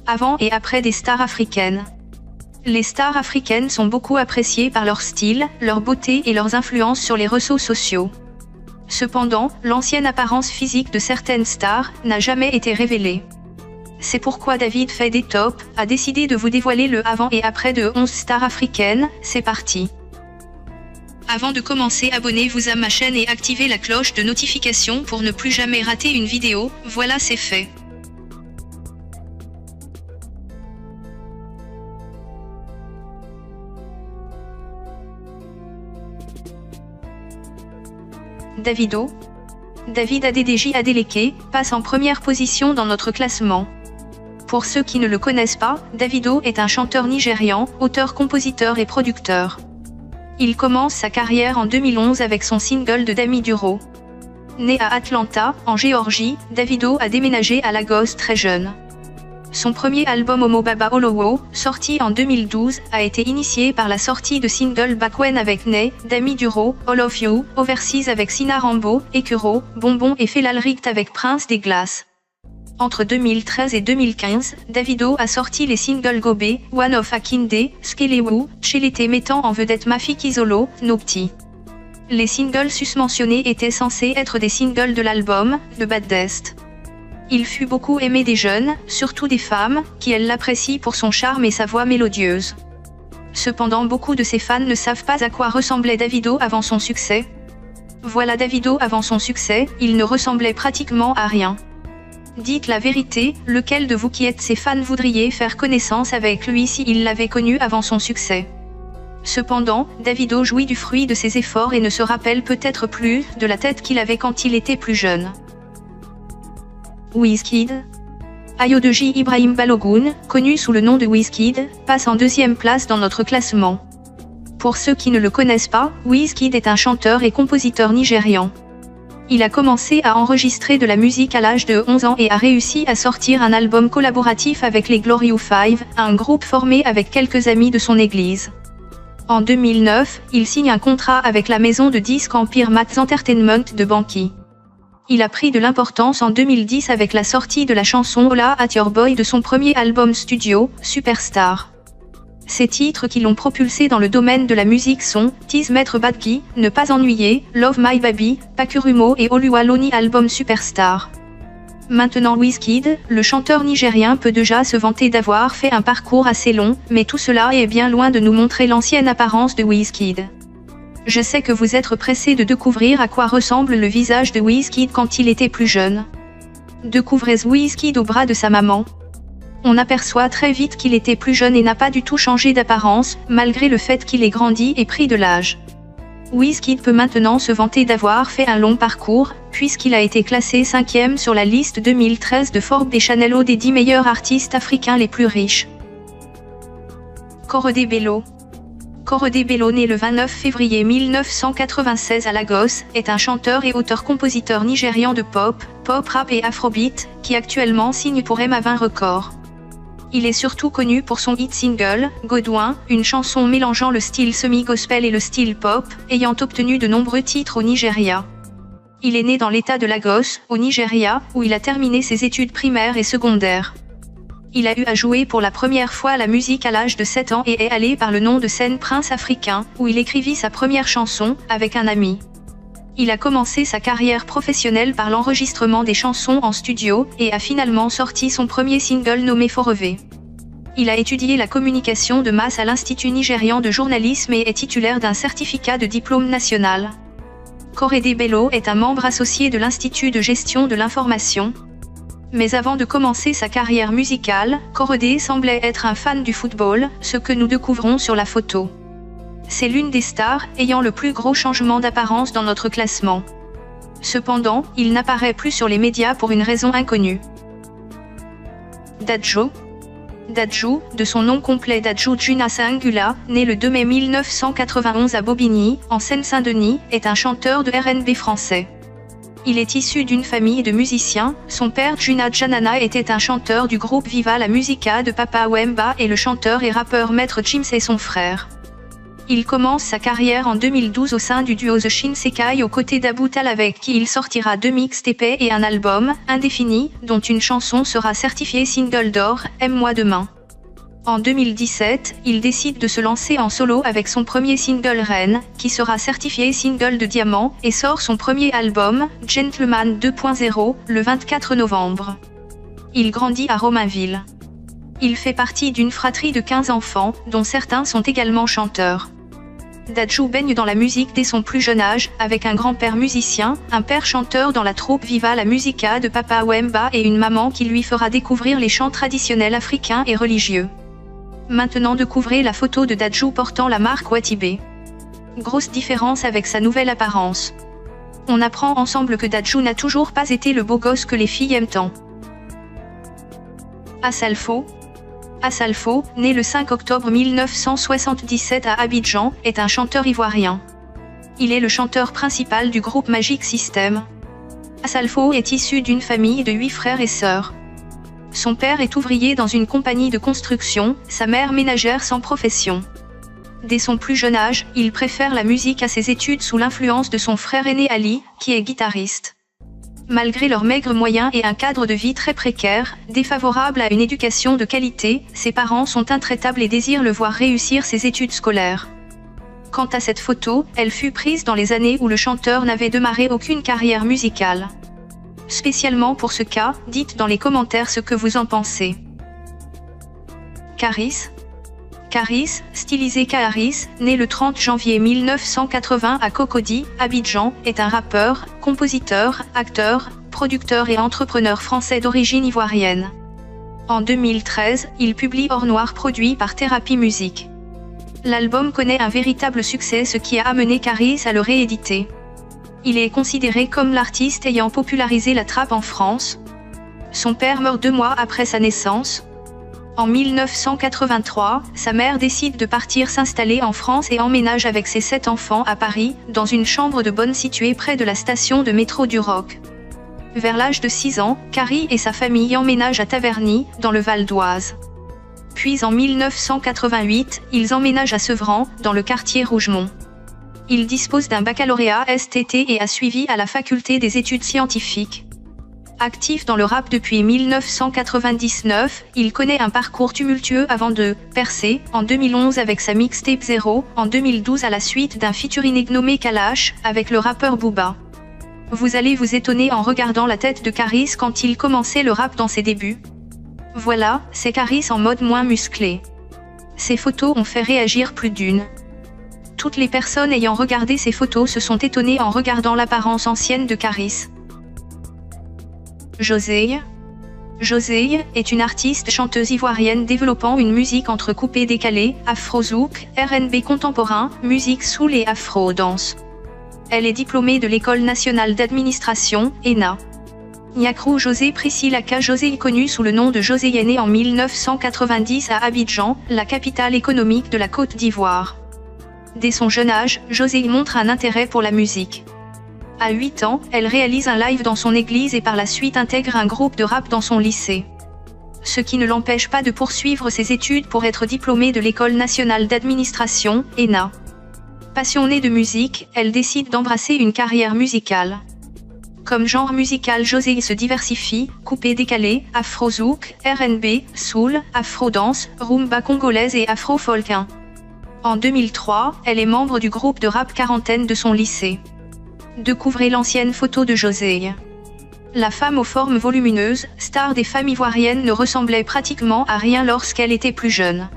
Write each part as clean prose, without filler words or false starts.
avant et après des stars africaines. Les stars africaines sont beaucoup appréciées par leur style, leur beauté et leurs influences sur les réseaux sociaux. Cependant, l'ancienne apparence physique de certaines stars n'a jamais été révélée. C'est pourquoi David Fait des Top a décidé de vous dévoiler le avant et après de 11 stars africaines. C'est parti. Avant de commencer, abonnez-vous à ma chaîne et activez la cloche de notification pour ne plus jamais rater une vidéo. Voilà, c'est fait. Davido. David Adedeji Adeleke passe en première position dans notre classement. Pour ceux qui ne le connaissent pas, Davido est un chanteur nigérian, auteur, compositeur et producteur. Il commence sa carrière en 2011 avec son single de Dami Duro. Né à Atlanta, en Géorgie, Davido a déménagé à Lagos très jeune. Son premier album Omo Baba Olowo, sorti en 2012, a été initié par la sortie de singles Back When avec Ney, Dami Duro, All of You, Overseas avec Sina Rambo, Ekuro, Bonbon et Felal Richt avec Prince des Glaces. Entre 2013 et 2015, Davido a sorti les singles Gobe, One of Akinde, Skelewu, Chelete mettant en vedette Mafi Kizolo, Nopti. Les singles susmentionnés étaient censés être des singles de l'album, The Baddest. Il fut beaucoup aimé des jeunes, surtout des femmes, qui elles l'apprécient pour son charme et sa voix mélodieuse. Cependant, beaucoup de ses fans ne savent pas à quoi ressemblait Davido avant son succès. Voilà Davido avant son succès, il ne ressemblait pratiquement à rien. Dites la vérité, lequel de vous qui êtes ses fans voudriez faire connaissance avec lui si il l'avait connu avant son succès? Cependant, Davido jouit du fruit de ses efforts et ne se rappelle peut-être plus de la tête qu'il avait quand il était plus jeune. Wizkid. Ayodeji Ibrahim Balogun, connu sous le nom de Wizkid, passe en deuxième place dans notre classement. Pour ceux qui ne le connaissent pas, Wizkid est un chanteur et compositeur nigérian. Il a commencé à enregistrer de la musique à l'âge de 11 ans et a réussi à sortir un album collaboratif avec les Glorious Five, un groupe formé avec quelques amis de son église. En 2009, il signe un contrat avec la maison de disques Empire Max Entertainment de Banqui. Il a pris de l'importance en 2010 avec la sortie de la chanson Holla at Your Boy de son premier album studio, Superstar. Ces titres qui l'ont propulsé dans le domaine de la musique sont Tease Maître Badki, Ne pas ennuyer, Love My Baby, Pakurumo et Oluwaloni album Superstar. Maintenant Wizkid, le chanteur nigérien peut déjà se vanter d'avoir fait un parcours assez long, mais tout cela est bien loin de nous montrer l'ancienne apparence de Wizkid. Je sais que vous êtes pressés de découvrir à quoi ressemble le visage de Wizkid quand il était plus jeune. Découvrez Wizkid au bras de sa maman. On aperçoit très vite qu'il était plus jeune et n'a pas du tout changé d'apparence, malgré le fait qu'il ait grandi et pris de l'âge. Wizkid peut maintenant se vanter d'avoir fait un long parcours, puisqu'il a été classé 5e sur la liste 2013 de Forbes des Chanel des 10 meilleurs artistes africains les plus riches. Korede Bello. Korede Bello, né le 29 février 1996 à Lagos, est un chanteur et auteur-compositeur nigérian de pop, rap et afrobeat, qui actuellement signe pour MA20 Records. Il est surtout connu pour son hit single, Godwin, une chanson mélangeant le style semi-gospel et le style pop, ayant obtenu de nombreux titres au Nigeria. Il est né dans l'état de Lagos, au Nigeria, où il a terminé ses études primaires et secondaires. Il a eu à jouer pour la première fois la musique à l'âge de 7 ans et est allé par le nom de scène Prince Africain, où il écrivit sa première chanson, avec un ami. Il a commencé sa carrière professionnelle par l'enregistrement des chansons en studio, et a finalement sorti son premier single nommé Forever. Il a étudié la communication de masse à l'Institut nigérian de journalisme et est titulaire d'un certificat de diplôme national. Korede Bello est un membre associé de l'Institut de gestion de l'information. Mais avant de commencer sa carrière musicale, Korede semblait être un fan du football, ce que nous découvrons sur la photo. C'est l'une des stars ayant le plus gros changement d'apparence dans notre classement. Cependant, il n'apparaît plus sur les médias pour une raison inconnue. Dadju. Dadju, de son nom complet Dadju Juna Singula, né le 2 mai 1991 à Bobigny, en Seine-Saint-Denis, est un chanteur de R&B français. Il est issu d'une famille de musiciens. Son père Juna Janana était un chanteur du groupe Viva la Musica de Papa Wemba et le chanteur et rappeur Maître Gims est son frère. Il commence sa carrière en 2012 au sein du duo The Shinsekai aux côtés d'Abu Tal avec qui il sortira 2 mixtapes et un album, Indéfini, dont une chanson sera certifiée single d'or, Aime-moi demain. En 2017, il décide de se lancer en solo avec son premier single Reine, qui sera certifié single de diamant, et sort son premier album, Gentleman 2.0, le 24 novembre. Il grandit à Romainville. Il fait partie d'une fratrie de 15 enfants, dont certains sont également chanteurs. Dadju baigne dans la musique dès son plus jeune âge, avec un grand-père musicien, un père chanteur dans la troupe Viva la Musica de Papa Wemba et une maman qui lui fera découvrir les chants traditionnels africains et religieux. Maintenant découvrez la photo de Dadju portant la marque Watibé. Grosse différence avec sa nouvelle apparence. On apprend ensemble que Dadju n'a toujours pas été le beau gosse que les filles aiment tant. Assalfo. Assalfo, né le 5 octobre 1977 à Abidjan, est un chanteur ivoirien. Il est le chanteur principal du groupe Magic System. Assalfo est issu d'une famille de 8 frères et sœurs. Son père est ouvrier dans une compagnie de construction, sa mère ménagère sans profession. Dès son plus jeune âge, il préfère la musique à ses études sous l'influence de son frère aîné Ali, qui est guitariste. Malgré leurs maigres moyens et un cadre de vie très précaire, défavorable à une éducation de qualité, ses parents sont intraitables et désirent le voir réussir ses études scolaires. Quant à cette photo, elle fut prise dans les années où le chanteur n'avait démarré aucune carrière musicale. Spécialement pour ce cas, dites dans les commentaires ce que vous en pensez. Karis. Karis, stylisé Karis, né le 30 janvier 1980 à Cocody, Abidjan, est un rappeur, compositeur, acteur, producteur et entrepreneur français d'origine ivoirienne. En 2013, il publie Or Noir produit par Thérapie Musique. L'album connaît un véritable succès, ce qui a amené Karis à le rééditer. Il est considéré comme l'artiste ayant popularisé la trappe en France. Son père meurt 2 mois après sa naissance. En 1983, sa mère décide de partir s'installer en France et emménage avec ses 7 enfants à Paris, dans une chambre de bonne située près de la station de métro du Roc. Vers l'âge de 6 ans, Carrie et sa famille emménagent à Taverny, dans le Val d'Oise. Puis en 1988, ils emménagent à Sevran, dans le quartier Rougemont. Il dispose d'un baccalauréat STT et a suivi à la faculté des études scientifiques. Actif dans le rap depuis 1999, il connaît un parcours tumultueux avant de percer, en 2011 avec sa mixtape Zero, en 2012 à la suite d'un featuring nommé Kalash, avec le rappeur Booba. Vous allez vous étonner en regardant la tête de Karis quand il commençait le rap dans ses débuts. Voilà, c'est Karis en mode moins musclé. Ces photos ont fait réagir plus d'une. Toutes les personnes ayant regardé ces photos se sont étonnées en regardant l'apparence ancienne de Karis. Josey. Josey est une artiste chanteuse ivoirienne développant une musique entre coupé décalé, afro-zouk, R&B contemporain, musique soul et afro-dance. Elle est diplômée de l'École nationale d'administration, ENA. Nyakrou José Priscilla K. José est connue sous le nom de José, est née en 1990 à Abidjan, la capitale économique de la Côte d'Ivoire. Dès son jeune âge, José montre un intérêt pour la musique. À 8 ans, elle réalise un live dans son église et par la suite intègre un groupe de rap dans son lycée. Ce qui ne l'empêche pas de poursuivre ses études pour être diplômée de l'École nationale d'administration, ENA. Passionnée de musique, elle décide d'embrasser une carrière musicale. Comme genre musical, José se diversifie, coupé-décalé, afro-zouk, R&B, soul, afro-dance, rumba congolaise et afro-folkin. En 2003, elle est membre du groupe de rap Quarantaine de son lycée. Découvrez l'ancienne photo de Josey. La femme aux formes volumineuses, star des femmes ivoiriennes, ne ressemblait pratiquement à rien lorsqu'elle était plus jeune.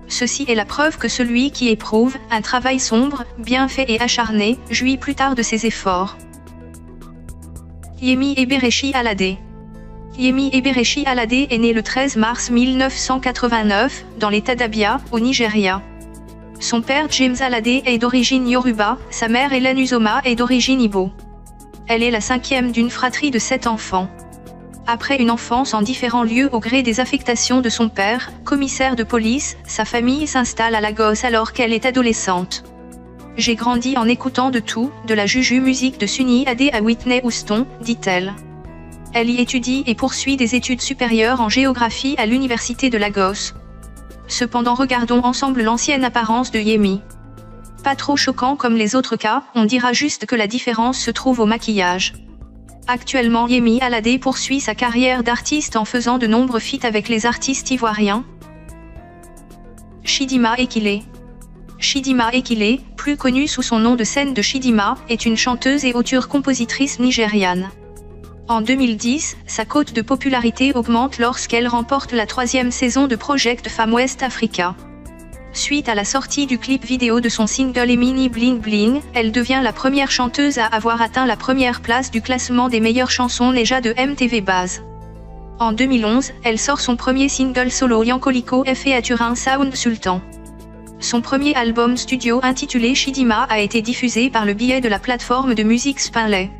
Ceci est la preuve que celui qui éprouve un travail sombre, bien fait et acharné, jouit plus tard de ses efforts. Yemi Eberechi Alade. Yemi Eberechi Alade est né le 13 mars 1989, dans l'état d'Abia, au Nigeria. Son père James Alade est d'origine Yoruba, sa mère Hélène Uzoma est d'origine Igbo. Elle est la 5e d'une fratrie de 7 enfants. Après une enfance en différents lieux au gré des affectations de son père, commissaire de police, sa famille s'installe à Lagos alors qu'elle est adolescente. J'ai grandi en écoutant de tout, de la juju musique de Sunny Adé à Whitney Houston, dit-elle. Elle y étudie et poursuit des études supérieures en géographie à l'université de Lagos. Cependant regardons ensemble l'ancienne apparence de Yemi. Pas trop choquant comme les autres cas, on dira juste que la différence se trouve au maquillage. Actuellement Yemi Alade poursuit sa carrière d'artiste en faisant de nombreux feats avec les artistes ivoiriens. Chidinma Ekile. Chidinma Ekile, plus connue sous son nom de scène de Chidinma, est une chanteuse et auteure-compositrice nigériane. En 2010, sa cote de popularité augmente lorsqu'elle remporte la 3e saison de Project Fame West Africa. Suite à la sortie du clip vidéo de son single Emini Bling Bling, elle devient la première chanteuse à avoir atteint la première place du classement des meilleures chansons Neja de MTV Base. En 2011, elle sort son premier single solo Yankoliko F à Turin Sound Sultan. Son premier album studio intitulé Chidinma a été diffusé par le biais de la plateforme de musique Spinlay.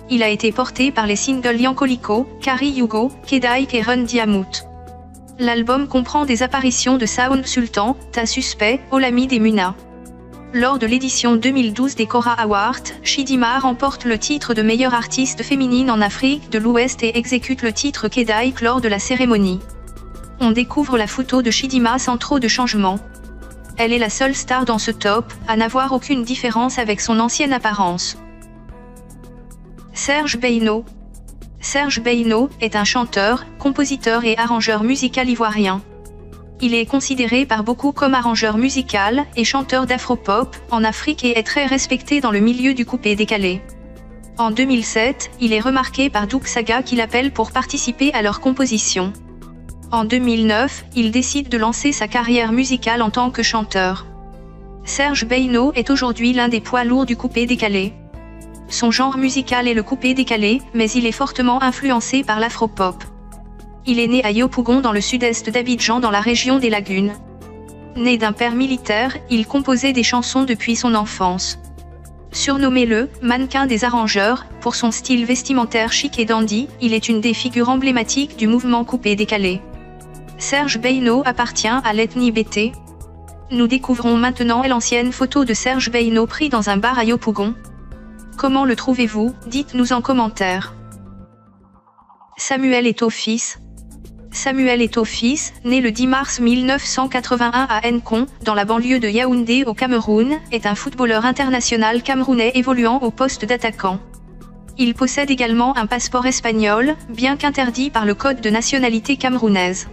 Il a été porté par les singles Yankoliko, Kari Yugo, Kedaik et Run Diamout. L'album comprend des apparitions de Sound Sultan, Ta Suspect, Olamide et Muna. Lors de l'édition 2012 des Cora Awards, Chidinma remporte le titre de meilleure artiste féminine en Afrique de l'Ouest et exécute le titre Kedaik lors de la cérémonie. On découvre la photo de Chidinma sans trop de changements. Elle est la seule star dans ce top, à n'avoir aucune différence avec son ancienne apparence. Serge Beyno. Serge Beyno est un chanteur, compositeur et arrangeur musical ivoirien. Il est considéré par beaucoup comme arrangeur musical et chanteur d'afropop en Afrique et est très respecté dans le milieu du coupé-décalé. En 2007, il est remarqué par Doug Saga qui l'appelle pour participer à leur composition. En 2009, il décide de lancer sa carrière musicale en tant que chanteur. Serge Beyno est aujourd'hui l'un des poids lourds du coupé-décalé. Son genre musical est le coupé-décalé, mais il est fortement influencé par l'afropop. Il est né à Yopougon dans le sud-est d'Abidjan dans la région des Lagunes. Né d'un père militaire, il composait des chansons depuis son enfance. Surnommé le « mannequin des arrangeurs » pour son style vestimentaire chic et dandy, il est une des figures emblématiques du mouvement coupé-décalé. Serge Beyno appartient à l'ethnie Bété. Nous découvrons maintenant l'ancienne photo de Serge Beyno pris dans un bar à Yopougon. Comment le trouvez-vous? Dites-nous en commentaire. Samuel Eto'o fils. Samuel Eto'o fils, né le 10 mars 1981 à Nkom, dans la banlieue de Yaoundé au Cameroun, est un footballeur international camerounais évoluant au poste d'attaquant. Il possède également un passeport espagnol, bien qu'interdit par le code de nationalité camerounaise.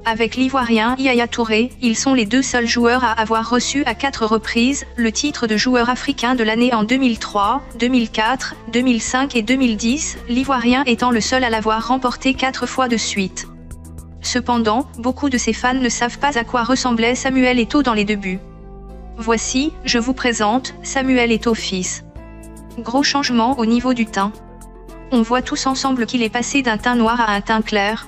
Avec l'Ivoirien Yaya Touré, ils sont les deux seuls joueurs à avoir reçu à 4 reprises le titre de joueur africain de l'année en 2003, 2004, 2005 et 2010, l'Ivoirien étant le seul à l'avoir remporté 4 fois de suite. Cependant, beaucoup de ses fans ne savent pas à quoi ressemblait Samuel Eto'o dans les débuts. Voici, je vous présente, Samuel Eto'o fils. Gros changement au niveau du teint. On voit tous ensemble qu'il est passé d'un teint noir à un teint clair.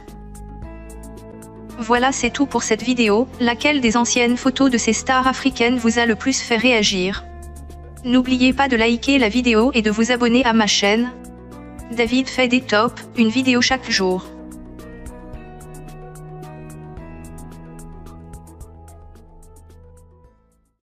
Voilà, c'est tout pour cette vidéo. Laquelle des anciennes photos de ces stars africaines vous a le plus fait réagir? N'oubliez pas de liker la vidéo et de vous abonner à ma chaîne. David fait des tops, une vidéo chaque jour.